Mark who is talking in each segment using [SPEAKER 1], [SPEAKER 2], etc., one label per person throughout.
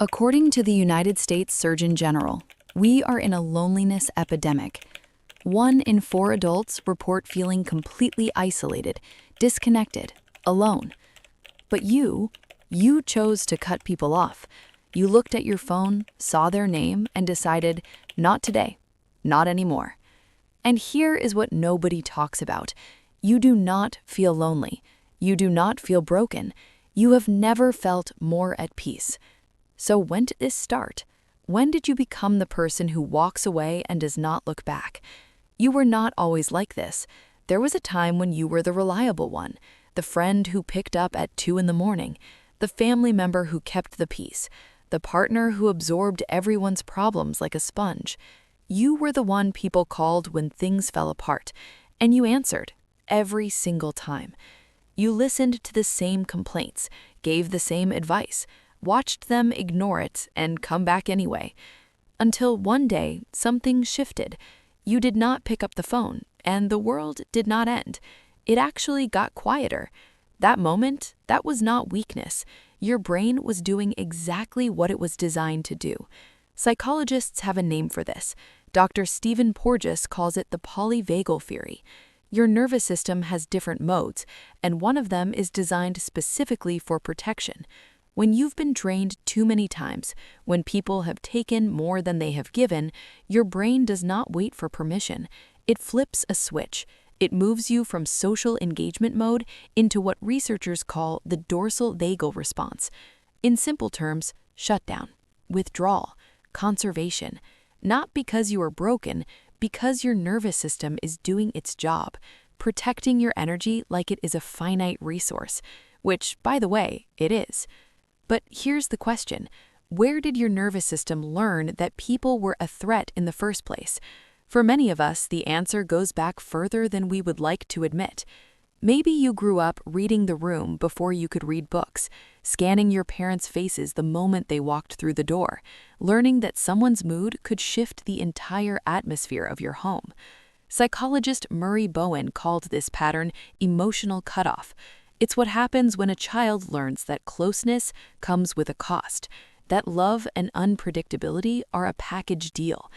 [SPEAKER 1] According to the United States Surgeon General, we are in a loneliness epidemic. 1 in 4 adults report feeling completely isolated, disconnected, alone. But you chose to cut people off. You looked at your phone, saw their name, and decided, not today, not anymore. And here is what nobody talks about. You do not feel lonely. You do not feel broken. You have never felt more at peace. So when did this start? When did you become the person who walks away and does not look back? You were not always like this. There was a time when you were the reliable one, the friend who picked up at 2 in the morning, the family member who kept the peace, the partner who absorbed everyone's problems like a sponge. You were the one people called when things fell apart, and you answered every single time. You listened to the same complaints, gave the same advice, watched them ignore it and come back anyway. Until one day, something shifted. You did not pick up the phone, and the world did not end. It actually got quieter. That moment, that was not weakness. Your brain was doing exactly what it was designed to do. Psychologists have a name for this. Dr. Stephen Porges calls it the Polyvagal Theory. Your nervous system has different modes, and one of them is designed specifically for protection. When you've been drained too many times, when people have taken more than they have given, your brain does not wait for permission. It flips a switch. It moves you from social engagement mode into what researchers call the dorsal vagal response. In simple terms, shutdown, withdrawal, conservation. Not because you are broken, because your nervous system is doing its job, protecting your energy like it is a finite resource, which, by the way, it is. But here's the question. Where did your nervous system learn that people were a threat in the first place? For many of us, the answer goes back further than we would like to admit. Maybe you grew up reading the room before you could read books, scanning your parents' faces the moment they walked through the door, learning that someone's mood could shift the entire atmosphere of your home. Psychologist Murray Bowen called this pattern emotional cutoff. It's what happens when a child learns that closeness comes with a cost, that love and unpredictability are a package deal.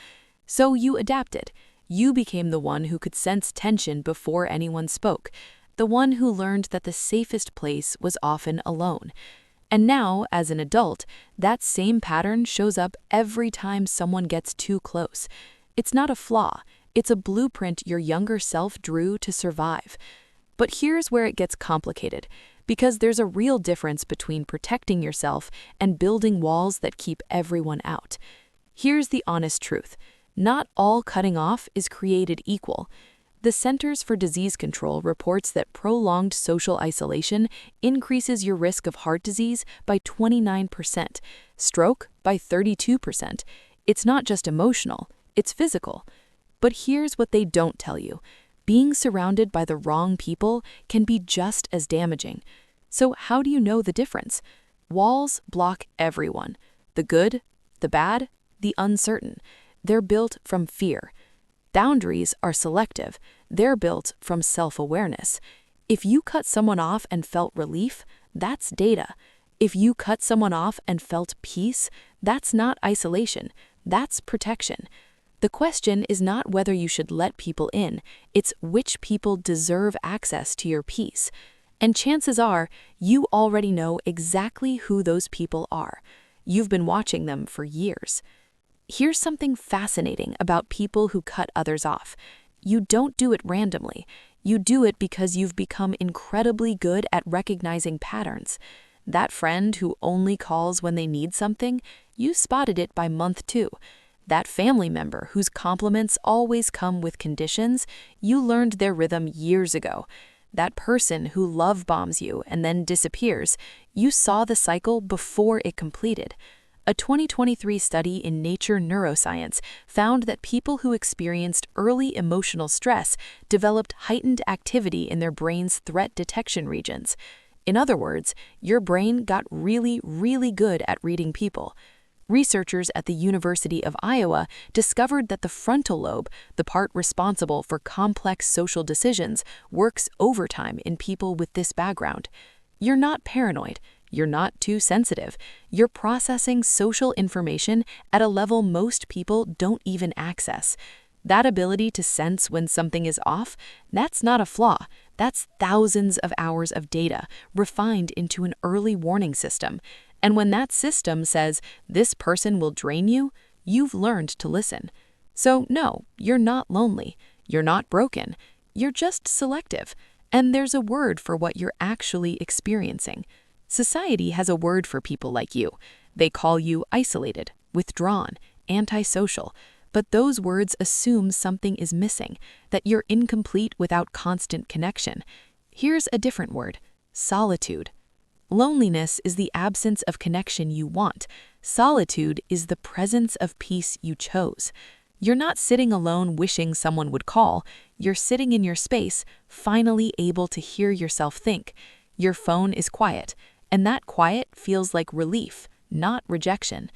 [SPEAKER 1] So you adapted. You became the one who could sense tension before anyone spoke, the one who learned that the safest place was often alone. And now, as an adult, that same pattern shows up every time someone gets too close. It's not a flaw. It's a blueprint your younger self drew to survive. But here's where it gets complicated, because there's a real difference between protecting yourself and building walls that keep everyone out. Here's the honest truth. Not all cutting off is created equal. The Centers for Disease Control reports that prolonged social isolation increases your risk of heart disease by 29%, stroke by 32%. It's not just emotional, it's physical. But here's what they don't tell you. Being surrounded by the wrong people can be just as damaging. So how do you know the difference? Walls block everyone. The good, the bad, the uncertain. They're built from fear. Boundaries are selective. They're built from self-awareness. If you cut someone off and felt relief, that's data. If you cut someone off and felt peace, that's not isolation. That's protection. The question is not whether you should let people in, it's which people deserve access to your peace. And chances are, you already know exactly who those people are. You've been watching them for years. Here's something fascinating about people who cut others off. You don't do it randomly. You do it because you've become incredibly good at recognizing patterns. That friend who only calls when they need something, you spotted it by month 2. That family member whose compliments always come with conditions, you learned their rhythm years ago. That person who love bombs you and then disappears, you saw the cycle before it completed. A 2023 study in Nature Neuroscience found that people who experienced early emotional stress developed heightened activity in their brain's threat detection regions. In other words, your brain got really, really good at reading people. Researchers at the University of Iowa discovered that the frontal lobe, the part responsible for complex social decisions, works overtime in people with this background. You're not paranoid. You're not too sensitive. You're processing social information at a level most people don't even access. That ability to sense when something is off, that's not a flaw. That's thousands of hours of data refined into an early warning system. And when that system says, this person will drain you, you've learned to listen. So no, you're not lonely. You're not broken. You're just selective. And there's a word for what you're actually experiencing. Society has a word for people like you. They call you isolated, withdrawn, antisocial. But those words assume something is missing, that you're incomplete without constant connection. Here's a different word: solitude. Loneliness is the absence of connection you want. Solitude is the presence of peace you chose. You're not sitting alone wishing someone would call. You're sitting in your space, finally able to hear yourself think. Your phone is quiet, and that quiet feels like relief, not rejection.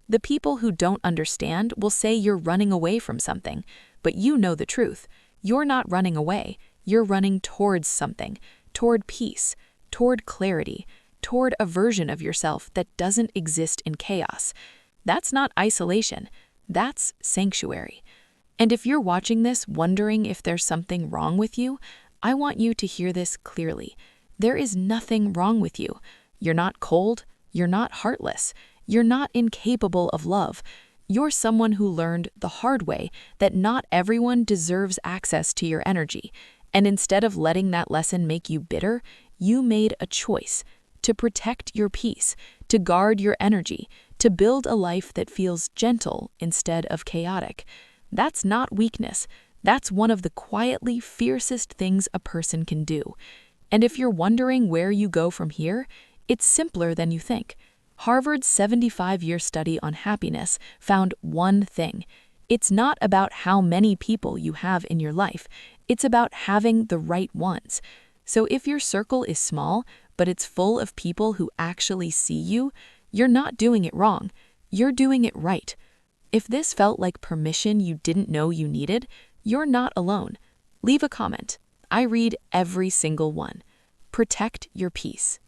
[SPEAKER 1] The people who don't understand will say you're running away from something, but you know the truth. You're not running away. You're running towards something, toward peace, toward clarity, toward a version of yourself that doesn't exist in chaos. That's not isolation. That's sanctuary. And if you're watching this wondering if there's something wrong with you, I want you to hear this clearly. There is nothing wrong with you. You're not cold. You're not heartless. You're not incapable of love. You're someone who learned the hard way that not everyone deserves access to your energy. And instead of letting that lesson make you bitter, you made a choice to protect your peace, to guard your energy, to build a life that feels gentle instead of chaotic. That's not weakness. That's one of the quietly fiercest things a person can do. And if you're wondering where you go from here, it's simpler than you think. Harvard's 75-year study on happiness found one thing. It's not about how many people you have in your life. It's about having the right ones. So if your circle is small, but it's full of people who actually see you, you're not doing it wrong. You're doing it right. If this felt like permission you didn't know you needed, you're not alone. Leave a comment. I read every single one. Protect your peace.